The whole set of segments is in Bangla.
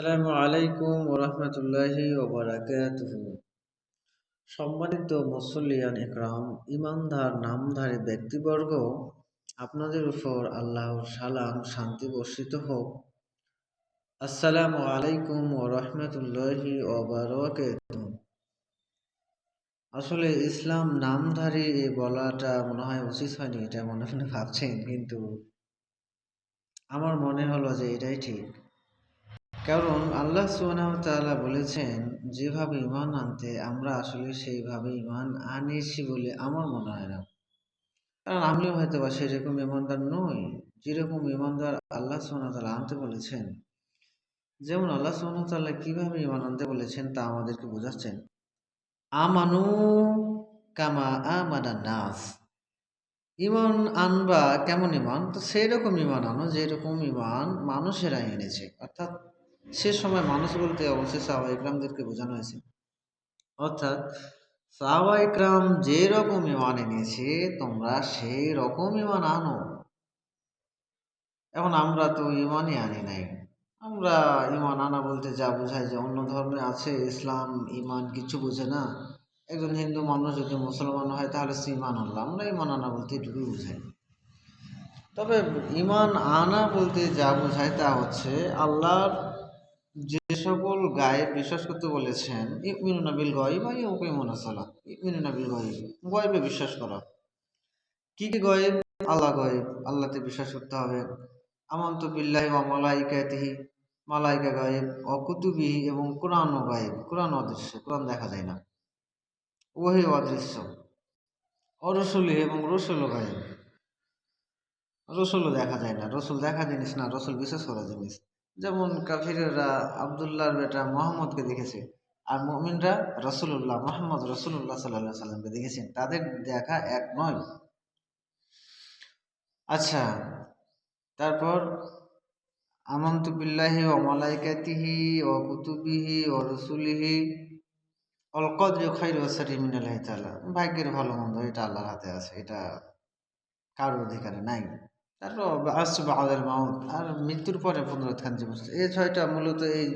আসসালামু আলাইকুম ওরহমতুল্লাহি ওবারাকাতুহু। সম্মানিত মুসল্লিয়ান একরাম, ইমানদার নামধারী ব্যক্তিবর্গ, আপনাদের উপর আল্লাহর সালাম শান্তি বর্ষিত হোক। আসসালামু আলাইকুম ওরহমতুল্লাহি ওবারাকাতুহু। আসলে ইসলাম নামধারী এই বলাটা মনে হয় উচিত হয়নি, এটা মনে মনে ভাবছেন, কিন্তু আমার মনে হলো যে এটাই ঠিক। কারণ আল্লাহ সুবহানাহু ওয়া তাআলা বলেছেন, যেভাবে ঈমান আনতে আমরা আসলে সেইভাবে ঈমান আনেছি বলে আমার মনে হয় না। কারণ আমিও হয়তোবা সেরকম ঈমানদার নই, যেরকম ঈমানদার আল্লাহ সুবহানাহু ওয়া তাআলা আনতে বলেছেন। যেমন আল্লাহ সুবহানাহু ওয়া তাআলা কিভাবে ঈমান আনতে বলেছেন তা আমাদেরকে বোঝাচ্ছেন। আমানু কামা আমানান নাস। ঈমান আনবা কেমন ঈমান? তো সেইরকম ঈমান আনো যেরকম ঈমান মানুষেরা এনেছে। অর্থাৎ সে সময় মানুষ বলতে অবশ্যই সাহাবায়ে কেরামদেরকে বোঝানো হয়েছে। অর্থাৎ সাহাবায়ে কেরাম যেরকম ঈমান এনেছে তোমরা সেই রকম ঈমান আনো। এখন আমরা তো ঈমানই আনি নাই। আমরা ঈমান আনা বলতে যা বোঝায় যে অন্য ধর্মে আছে, ইসলাম ঈমান কিছু বোঝে না। একজন হিন্দু মানুষ যদি মুসলমান হয় তাহলে সে ঈমান আনলো। আমরা ঈমান আনা বলতে এটুকুই বুঝাই। তবে ঈমান আনা বলতে যা বোঝায় তা হচ্ছে আল্লাহর যে সকল গায়েব বিশ্বাস করতে বলেছেন, ইউমিনুনা বিল গায়ব ওয়া ইউকিমুনাস সালাহ। ইউমিনুনা বিল গায়ব, গায়বে বিশ্বাস করা। কি কি গায়ব? আল্লাহ গায়ব, আল্লাহতে বিশ্বাস করতে হবে। আমানতু বিল্লাহি ওয়া মালাইকাতিহি, মালাইকা গায়ব। ওয়া কুতুবিহি, এবং কোরআনও গায়ব। কোরআন অদৃশ্য, কোরআন দেখা যায় না। ওহী অদৃশ্য। ওয়া রুসুলিহি, এবং রসুলও গায়ব। রসুলও দেখা যায় না, রসুল দেখা জিনিস না, রসুল বিশ্বাস করা জিনিস। যেমন কাফিরেরা আবদুল্লাহর বেটা মোহাম্মদকে দেখেছে, আর মুমিনরা রসুল্লাহ মোহাম্মদ রসুল্লাহ সাল্লাহ সাল্লামকে দেখেছেন, তাদের দেখা এক নয়। আচ্ছা, তারপর আমানতু বিল্লাহি ওয়া মালাইকাতিহি ওয়া কুতুবিহি ওয়া রুসুলিহি ওয়াল কদরি খাইরি ওয়া শাররি মিনাল্লাহি তাআলা। ভাগ্যের ভালো মন্দ এটা আল্লাহর হাতে আছে, এটা কারোর অধিকারে নাই। তারপর বা'আদাল মাউত, আর মৃত্যুর পরে পুনরুত্থান জীবন। এই ছয়টা মূলত এই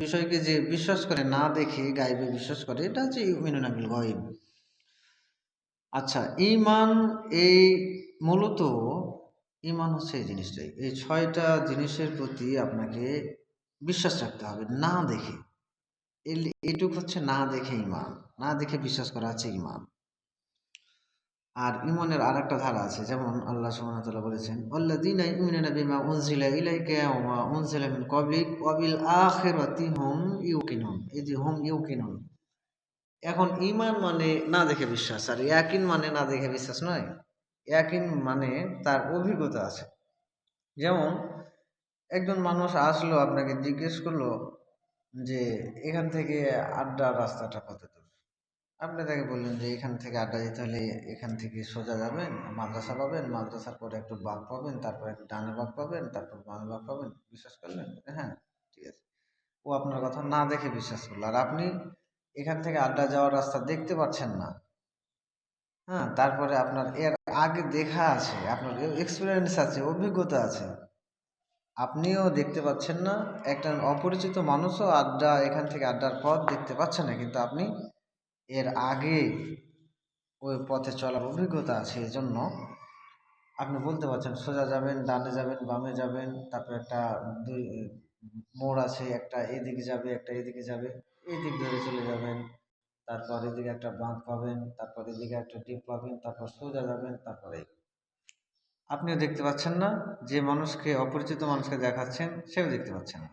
বিষয়কে যে বিশ্বাস করে না দেখে গায়বে বিশ্বাস করে, এটা হচ্ছে ইউমিনুনা বিল গায়ব। আচ্ছা, ঈমান এই মূলত ঈমান হচ্ছে এই জিনিসটাই। এই ছয়টা জিনিসের প্রতি আপনাকে বিশ্বাস রাখতে হবে না দেখে। এটুক হচ্ছে না দেখে ঈমান, না দেখে বিশ্বাস করা হচ্ছে ঈমান। আর ঈমানের আরেকটা ধারা আছে, যেমন আল্লাহ সুবহানাহু ওয়া তাআলা বলেছেন, আল্লাযীনা ইউমিনুনা বিমা উনজিলা ইলাইকা ওয়া মা উনজিলা মিন ক্বাবলিক ওয়া বিল আখিরাতি হুম ইউকিনুন। এই যে হুম ইউকিনুন, এখন ঈমান মানে না দেখে বিশ্বাস, আর ইয়াকিন মানে না দেখে বিশ্বাস নয়। ইয়াকিন মানে তার অভিজ্ঞতা আছে। যেমন একজন মানুষ আসলো, আপনাকে জিজ্ঞেস করলো যে এখান থেকে আড্ডার রাস্তাটা কত দূর। আপনি তাকে বললেন যে এখান থেকে আড্ডা যেতে হলে এখান থেকে সোজা যাবেন, মাদ্রাসা পাবেন, মাদ্রাসার পরে একটু বাঁক পাবেন, তারপর একটু ডানে বাঁক পাবেন, তারপর বামে বাঁক পাবেন। বিশ্বাস করলেন? হ্যাঁ, ঠিক আছে। ও আপনার কথা না দেখে বিশ্বাস করলো, আর আপনি এখান থেকে আড্ডা যাওয়ার রাস্তা দেখতে পাচ্ছেন না। হ্যাঁ, তারপরে আপনার এর আগে দেখা আছে, আপনার এক্সপিরিয়েন্স আছে, অভিজ্ঞতা আছে, আপনিও দেখতে পাচ্ছেন না, একটা অপরিচিত মানুষও এখান থেকে আড্ডার পথ দেখতে পাচ্ছে না, কিন্তু আপনি এর আগে ওই পথে চলার অভিজ্ঞতা আছে, এজন্য আপনি বলতে পারছেন সোজা যাবেন, ডানে যাবেন, বামে যাবেন, তারপর একটা দুই মোড় আছে, একটা এদিকে যাবে, একটা এদিকে যাবে, এই দিক ধরে চলে যাবেন, তারপর এদিকে একটা বাঁক পাবেন, তারপর এদিকে একটা ডিপ পাবেন, তারপর সোজা যাবেন, তারপরে আপনিও দেখতে পাচ্ছেন না, যে মানুষকে অপরিচিত মানুষকে দেখাচ্ছেন সেও দেখতে পাচ্ছেন না,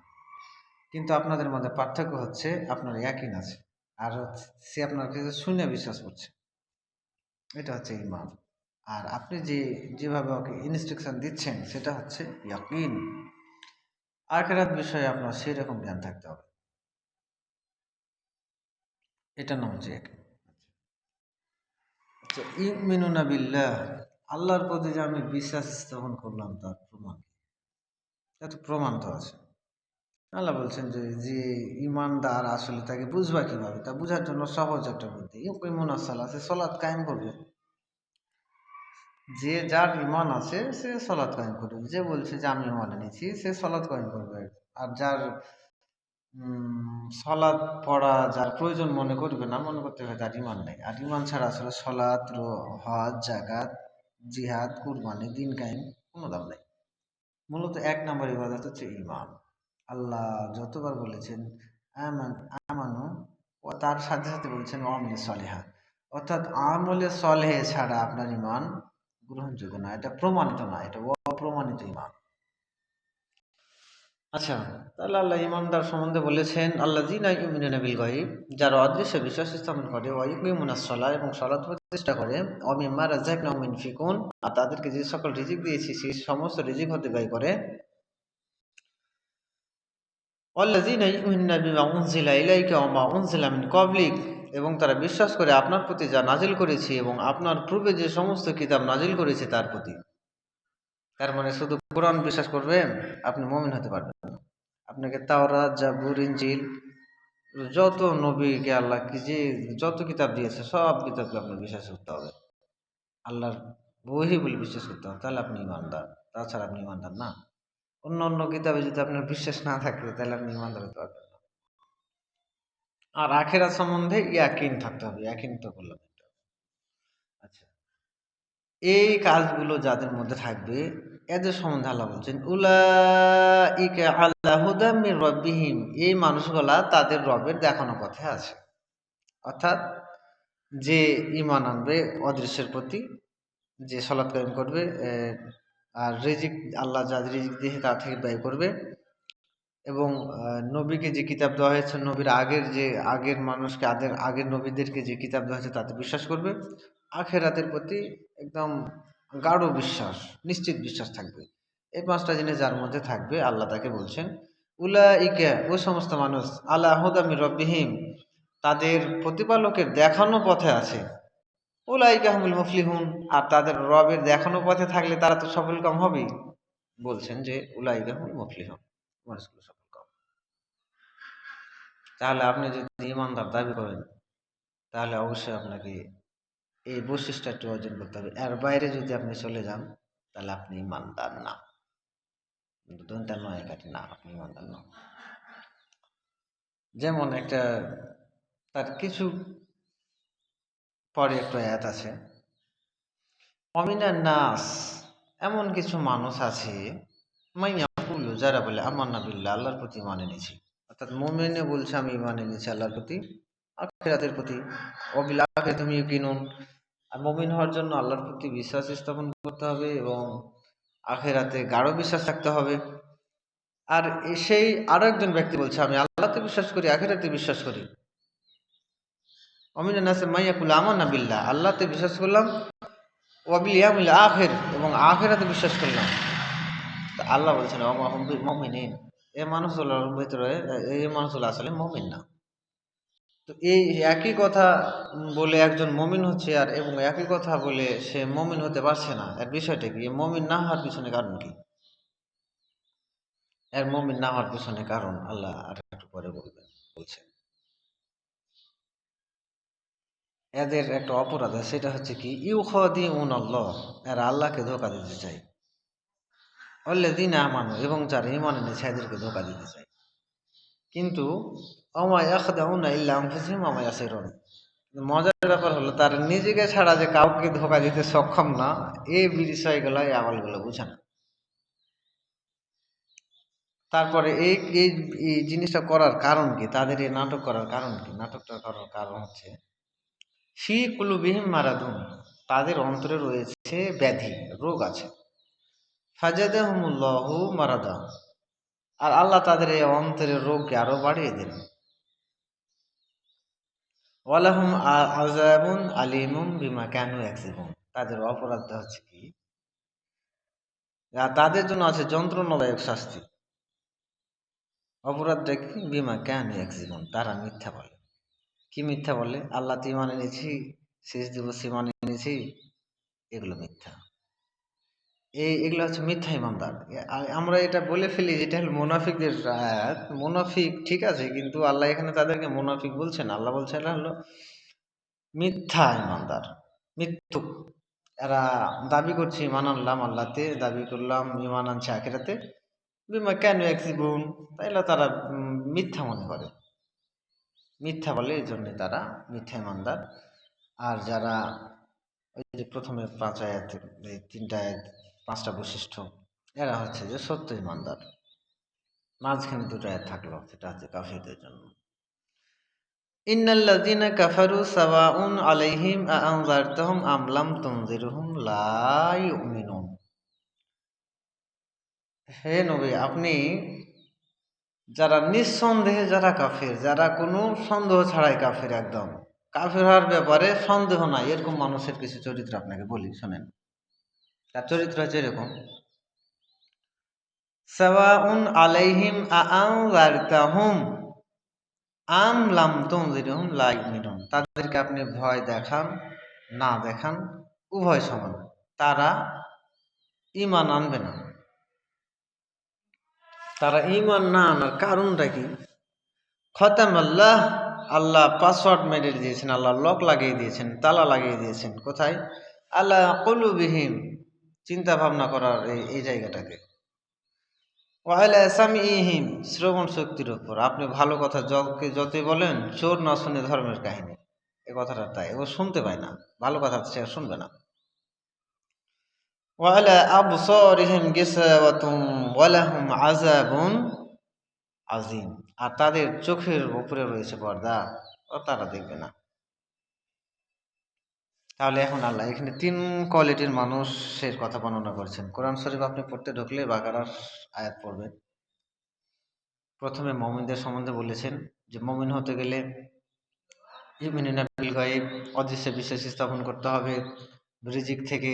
কিন্তু আপনাদের মধ্যে পার্থক্য হচ্ছে আপনার ইয়াকিন আছে, আর সে আপনার কাছে শুনে বিশ্বাস করছে। এটা হচ্ছে ঈমান। আর আপনি যেভাবে ওকে ইনস্ট্রাকশন দিচ্ছেন সেটা হচ্ছে ইয়াকিন। আখিরাত বিষয়ে আপনার সেই রকম জ্ঞান থাকতে হবে, এটা নাম হচ্ছে ইয়াকিন। আচ্ছা, ইউমিনুনা বিল্লাহ, আল্লাহর প্রতি যে আমি বিশ্বাস স্থাপন করলাম তার প্রমাণ, এত প্রমাণ তো আছে। আল্লাহ বলছেন যে যে ইমানদার আসলে তাকে বুঝবা কিভাবে, তা বুঝার জন্য সহজ একটা বুদ্ধি, ইউকিমুনা সালাহ, সে সলাৎ কায়েম করবে। যে যার ইমান আছে সে সলাৎ কায়েম করবে, যে বলছে যে আমি ইমান এনেছি সে সলাৎ কায়েম করবে। আর যার সলাৎ পড়া যার প্রয়োজন মনে করবে না, মনে করতে হয় তার ইমান নেই। আর ইমান ছাড়া আসলে সলাৎ, হজ, জাকাত, জিহাদ, কুরবানি, দিন কায়েম কোনো দাম নাই। মূলত ১ নম্বর ইবাদত হচ্ছে ইমান। আল্লাহ যতবার বলেছেন আমানু, ও তার সাথে সাথে বলছেন আমলে সলেহা, অর্থাৎ আমলে সলেহে ছাড়া আপনার ইমান গ্রহণযোগ্য না, এটা প্রমাণিত না, এটা অপ্রমাণিত ইমান। আচ্ছা, তাহলে আল্লাহ ইমানদার সম্বন্ধে বলেছেন আল্লাযীনা ইউমিনুনা বিল গায়ব, যারা অদৃশ্যে বিশ্বাস স্থাপন করে, ওয়া ইউকিমুনাস সালাহ, এবং সালাত প্রতিষ্ঠা করে, ওয়া মিম্মা রাযাকনাহুম ইউনফিকুন, আর তাদেরকে যে সকল রিজিক দিয়েছি সেই সমস্ত রিজিক হতে ব্যয় করে, ওয়াল্লাযীনা ইউমিনুনা বিমা উনজিলা ইলাইকা ওয়া মা উনজিলা মিন ক্বাবলিক, এবং তারা বিশ্বাস করে আপনার প্রতি যা নাজিল করেছি এবং আপনার পূর্বে যে সমস্ত কিতাব নাজিল করেছে তার প্রতি। তার মানে শুধু কোরআন বিশ্বাস করবেন আপনি মুমিন হতে পারবেন না। আপনাকে তাওরাত, জাবুর, ইনজিল, যত নবীকে আল্লাহ কি যে যত কিতাব দিয়েছে সব কিতাবকে আপনার বিশ্বাস করতে হবে, আল্লাহর বহি বলে বিশ্বাস করতে হবে, তাহলে আপনি ইমানদার। তাছাড়া আপনি ইমানদার না। অন্য অন্য কিতাবে যদি আপনার বিশ্বাস না থাকে তাহলে আপনি ইমানদার হতে পারবেন না। আর আখেরাত সম্বন্ধে ইয়াকিন থাকতে হবে, ইয়াকিন তো বললাম। আচ্ছা, এই কাজগুলো যাদের মধ্যে থাকবে এদের সম্বন্ধে আল্লাহ বলছেন উলাইকা আলা হুদাম মির রাব্বিহিম, এই মানুষগুলা তাদের রবের দেখানো পথে আছে। অর্থাৎ যে ঈমান আনবে অদৃশ্যের প্রতি, যে সালাত কায়েম করবে, আর রিজিক আল্লাহ যা রিজিক দিয়েছে তা থেকে ব্যয় করবে, এবং নবীকে যে কিতাব দেওয়া হয়েছে, নবীর আগের মানুষকে, আগের নবীদেরকে যে কিতাব দেওয়া হয়েছে তাতে বিশ্বাস করবে, আখেরাতের প্রতি একদম গাঢ় বিশ্বাস, নিশ্চিত বিশ্বাস থাকবে। এই 5টা জিনিস যার মধ্যে থাকবে আল্লাহ তাকে বলছেন উলাইকা, ওই সমস্ত মানুষ, আলা হুদা মির রাব্বিহিম, তাদের প্রতিপালকের দেখানো পথে আছে। উলাইকা হুমুল মুফলিহুন, আর তাদের রবের দেখানো পথে থাকলে তারা তো সফলকাম হবেই। বলছেন যে উলাইকা হুমুল মুফলিহুন, মানুষগুলো সফলকাম। তাহলে আপনি যদি ইমানদার দাবি করেন তাহলে অবশ্যই আপনাকে এই বৈশিষ্ট্যটি অর্জন করতে হবে। এর বাইরে যদি আপনি চলে যান তাহলে আপনি ইমানদার না। দন্তা নয় কাটি না, আপনি ইমানদার না। যেমন একটা, তার কিছু পরে একটা আয়াত আছে, অমিনান নাস, এমন কিছু মানুষ আছে, মাইয়াকুলু, যারা বলে আমান্না বিল্লাহ, আল্লাহর প্রতি ইমান এনেছি। অর্থাৎ মুমিনে বলছে আমি ইমান এনেছি আল্লাহর প্রতি, আখিরাতের প্রতি, অবিল আখিরাতুম ইউকিনুন, আর মুমিন হওয়ার জন্য আল্লাহর প্রতি বিশ্বাস স্থাপন করতে হবে এবং আখিরাতে গাঢ় বিশ্বাস রাখতে হবে। আর সেই আরো একজন ব্যক্তি বলছে আমি আল্লাহতে বিশ্বাস করি, আখিরাতে বিশ্বাস করি। অমিনান নাস মাইয়াকুলু আমান্না বিল্লাহ, আল্লাহতে বিশ্বাস করলাম, ওয়াবিল ইয়াউমিল আখির, এবং আখিরাতে বিশ্বাস করলাম। আল্লাহ বলছেন ওমা হুম বিমুমিনিন, এই মানুষগুলোর ভিতরে এই মানুষগুলো আসলে মুমিন না। তো এই একই কথা বলে একজন মুমিন হচ্ছে, আর এবং একই কথা বলে সে মুমিন হতে পারছে না। এর বিষয়টা কি? মুমিন না হওয়ার পিছনে কারণ কি? এর মুমিন না হওয়ার পিছনে কারণ আল্লাহ আর একটু পরে বলছেন। এদের একটা অপরাধ আছে, সেটা হচ্ছে কি, ইউখাদিউন আল্লাহ, এরা আল্লাহকে ধোঁকা দিতে চায়, আল্লাযীনা আমানু, এবং যারা ঈমান এনেছে এদেরকে ধোঁকা দিতে চায়। কিন্তু ওমা ইয়াখদাউনা ইল্লা আনফুসাহুম ওয়া মা ইয়াশউরুন, মজার ব্যাপার হলো তার নিজেকে ছাড়া যে কাউকে ধোঁকা দিতে সক্ষম না, এই বিষয়গুলো, এই আমলগুলো বুঝে না। তারপরে এই এই এই জিনিসটা করার কারণ কি, তাদের এই নাটক করার কারণ কি? নাটকটা করার কারণ হচ্ছে ফি কুলুবিহিম মারাদুন, তাদের অন্তরে রয়েছে ব্যাধি, রোগ আছে। ফাজাদাহুমুল্লাহু মারাদা, আর আল্লাহ তাদের এই অন্তরের রোগকে আরো বাড়িয়ে দেন। ওয়ালাহুম আযাবুন আলীমুম বিমা কানু ইয়াকসিবুন, তাদের অপরাধটা হচ্ছে কি, তাদের জন্য আছে যন্ত্রণাদায়ক শাস্তি। অপরাধটা কি? বিমা কানু ইয়াকসিবুন, তারা মিথ্যা বলে। কি মিথ্যা বলে? আল্লাহতে ঈমান এনেছি, শেষ দিবসে ঈমান এনেছি, এগুলো মিথ্যা। এগুলো হচ্ছে মিথ্যা ঈমানদার। আমরা এটা বলে ফেলি যেটা হলো মুনাফিকদের আয়াত। মুনাফিক ঠিক আছে, কিন্তু আল্লাহ এখানে তাদেরকে মুনাফিক বলছেন, আল্লাহ বলছেন এটা হলো মিথ্যা ঈমানদার, মিথ্যুক। এরা দাবি করছে ঈমান আনলাম আল্লাহতে, দাবি করলাম ঈমান আনছে আখিরাতে, বিমা কানু ইয়াকসিবুন, তাইলে তারা মিথ্যা মনে করে, মিথ্যা বলে, এই জন্যে তারা মিথ্যা ইমানদার। আর যারা ওই যে প্রথমে 5 আয়াত, এই 3টা আয়াত, 5টা বৈশিষ্ট্য, এরা হচ্ছে যে সত্য ইমানদার। মাঝখানে 2টা আয়াত থাকলো, সেটা হচ্ছে কাফিরদের জন্য। ইন্নাল্লাযীনা কাফারু সাওয়াউন আলাইহিম আআনযারতাহুম আম লাম তুনযিরহুম লা ইউমিনুন। হে নবী, আপনি যারা নিঃসন্দেহে যারা কাফের, যারা কোনো সন্দেহ ছাড়াই কাফের, একদম কাফের হওয়ার ব্যাপারে সন্দেহ নাই, এরকম মানুষের কিছু চরিত্র আপনাকে বলি, শোনেন। তার চরিত্র হচ্ছে এরকম: সাওয়াউন আলাইহিম আআনযারতাহুম আম লাম তুনযিরহুম লা ইউমিনুন। তাদেরকে আপনি ভয় দেখান না দেখান, উভয় সমান, তারা ঈমান আনবে না। তারা ঈমান না আনার কারণটা কি? খতামাল্লাহ, আল্লাহ পাসওয়ার্ড মেরে দিয়েছেন, আল্লাহ লক লাগিয়ে দিয়েছেন, তালা লাগিয়ে দিয়েছেন। কোথায়? আলা কুলুবিহিম, চিন্তা ভাবনা করার এই জায়গাটাকে। ওয়ালা সামিইহিম, শ্রবণ শক্তির উপর। আপনি ভালো কথা যতই বলেন, চোর না শুনে ধর্মের কাহিনী, এ কথাটা তাই, ও শুনতে পায় না, ভালো কথা সে শুনবে না। ওয়ালা আবসারিহিম গিসাওয়াতুম ওয়া লাহুম আযাবুন আজিম, আর তাদের চোখের উপরে রয়েছে পর্দা, ও তারা দেখবে না। তাহলে এখন আল্লাহ এখানে 3 কোয়ালিটির মানুষের কথা বর্ণনা করছেন। কোরআন শরীফ আপনি পড়তে ঢুকলে বাকারার আয়াত পড়বেন। প্রথমে মুমিনদের সম্বন্ধে বলেছেন যে মুমিন হতে গেলে ইউমিনুনা বিল গায়ব, অদৃশ্যে বিশ্বাস স্থাপন করতে হবে, রিজিক থেকে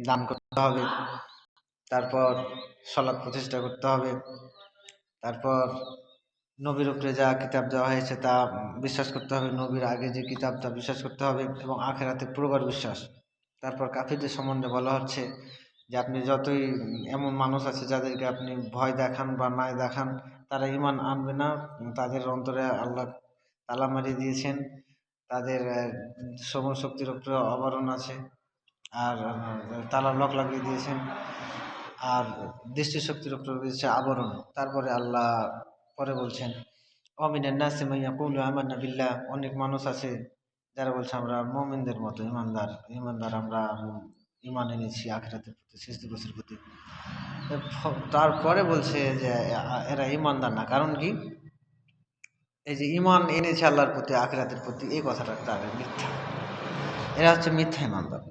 দান করতে হবে, তারপর সালাত প্রতিষ্ঠা করতে হবে, তারপর নবীর উপরে যা কিতাব দেওয়া হয়েছে তা বিশ্বাস করতে হবে, নবীর আগে যে কিতাব তা বিশ্বাস করতে হবে, এবং আখেরাতে পুরোবার বিশ্বাস। তারপর কাফিরদের সম্বন্ধে বলা হচ্ছে যে আপনি যতই এমন মানুষ আছে যাদেরকে আপনি ভয় দেখান বা নাই দেখান, তারা ঈমান আনবে না। তাদের অন্তরে আল্লাহ তালা মারিয়ে দিয়েছেন, তাদের শ্রবণ শক্তির উপরে আবরণ আছে, আর তালা লক লাগিয়ে দিয়েছেন, আর দৃষ্টিশক্তির উপরে রয়েছে আবরণ। তারপরে আল্লাহ পরে বলছেন অমিনান নাসি মান ইয়াকুলু আমান্না বিল্লাহ, অনেক মানুষ আছে যারা বলছে আমরা মুমিনদের মতো ইমানদার, আমরা ঈমান এনেছি আখিরাতের প্রতি, শেষ দিবসের প্রতি। তারপরে বলছে যে এরা ঈমানদার না, কারণ কি? এই যে ঈমান এনেছে আল্লাহর প্রতি, আখিরাতের প্রতি, এই কথাটা তাদের মিথ্যা, এরা হচ্ছে মিথ্যা ঈমানদার।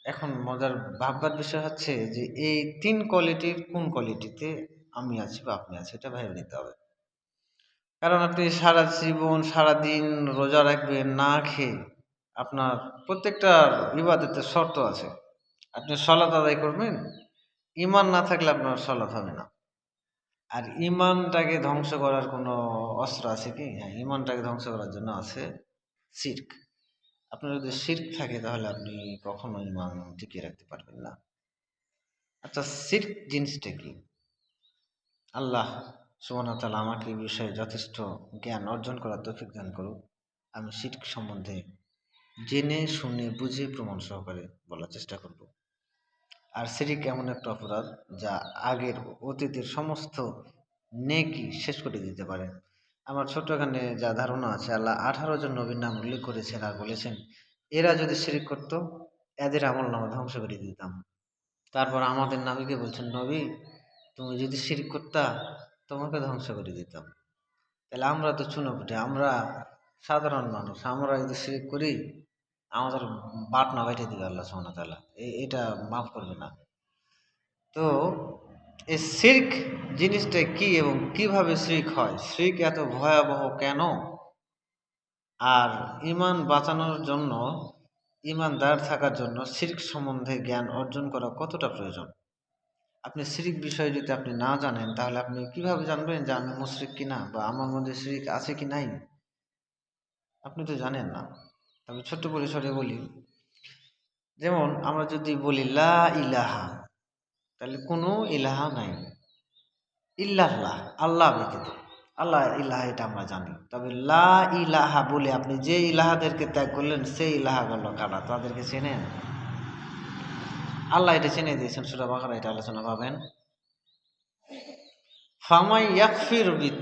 এখন মজার ভাববার বিষয় হচ্ছে যে এই 3 কোয়ালিটির কোন কোয়ালিটিতে আমি আছি বা আপনি আছি, এটা ভেবে নিতে হবে। কারণ আপনি সারা জীবন সারাদিন রোজা রাখবেন না খেয়ে, আপনার প্রত্যেকটা ইবাদতের শর্ত আছে। আপনি সালাত আদায় করবেন, ঈমান না থাকলে আপনার সালাত হবে না। আর ঈমানটাকে ধ্বংস করার কোনো অস্ত্র আছে কি? হ্যাঁ, ঈমানটাকে ধ্বংস করার জন্য আছে শিরক। আপনার যদি শিরক থাকে তাহলে আপনি কখনো ঈমান টিকিয়ে রাখতে পারবেন না। আচ্ছা, শিরক জিনিসটা কি? আল্লাহ সুবহানাহু ওয়া তাআলা আমাকে এই বিষয়ে যথেষ্ট জ্ঞান অর্জন করার তৌফিক দান করুক। আমি শিরক সম্বন্ধে জেনে শুনে বুঝে প্রমাণ সহকারে বলার চেষ্টা করব। আর শিরক এমন একটা অপরাধ যা আগের অতীতের সমস্ত নেকি শেষ করে দিতে পারে। আমার ছোট্টখানে যা ধারণা আছে, আল্লাহ 18 জন নবীর নাম উল্লেখ করেছেন আর বলেছেন এরা যদি শিরক করত, এদের আমলনামা ধ্বংস করে দিতাম। তারপর আমাদের নবীকে বলছেন, নবী তুমি যদি শিরক করতা, তোমাকে ধ্বংস করে দিতাম। তাহলে আমরা তো চুনোপুটে, আমরা সাধারণ মানুষ, আমরা যদি শিরক করি আমাদের বাট না বাইটে দিবে আল্লাহ সুবহানাহু ওয়া তাআলা, এটা মাফ করবে না। তো এই শিরক জিনিসটা কি এবং কিভাবে শিরক হয়, শিরক এত ভয়াবহ কেন, আর ঈমান বাঁচানোর জন্য, ঈমানদার থাকার জন্য শিরক সম্বন্ধে জ্ঞান অর্জন করা কতটা প্রয়োজন। আপনি শিরক বিষয়ে যদি আপনি না জানেন, তাহলে আপনি কিভাবে জানবেন যে আমি মুশরিক কিনা বা আমার মধ্যে শিরক আছে কি নাই? আপনি তো জানেন না। আমি ছোট্ট পরিসরে বলি, যেমন আমরা যদি বলি লা ইলাহা, তাহলে কোনো ইলাহা নাই, ইল্লাল্লাহ, আল্লাহ ব্যতীত। আল্লাহ ইলাহা এটা আমরা জানি, তবে লা ইলাহা বলে আপনি যে ইলাহাদেরকে ত্যাগ করলেন সেই ইলাহাগুলো কারা, তাদেরকে চেনেন? আল্লাহ এটা চিনে দিয়েছেন, সূরা বাকারা এটা আলোচনা পাবেন। ফামাই ইয়াকফির বিত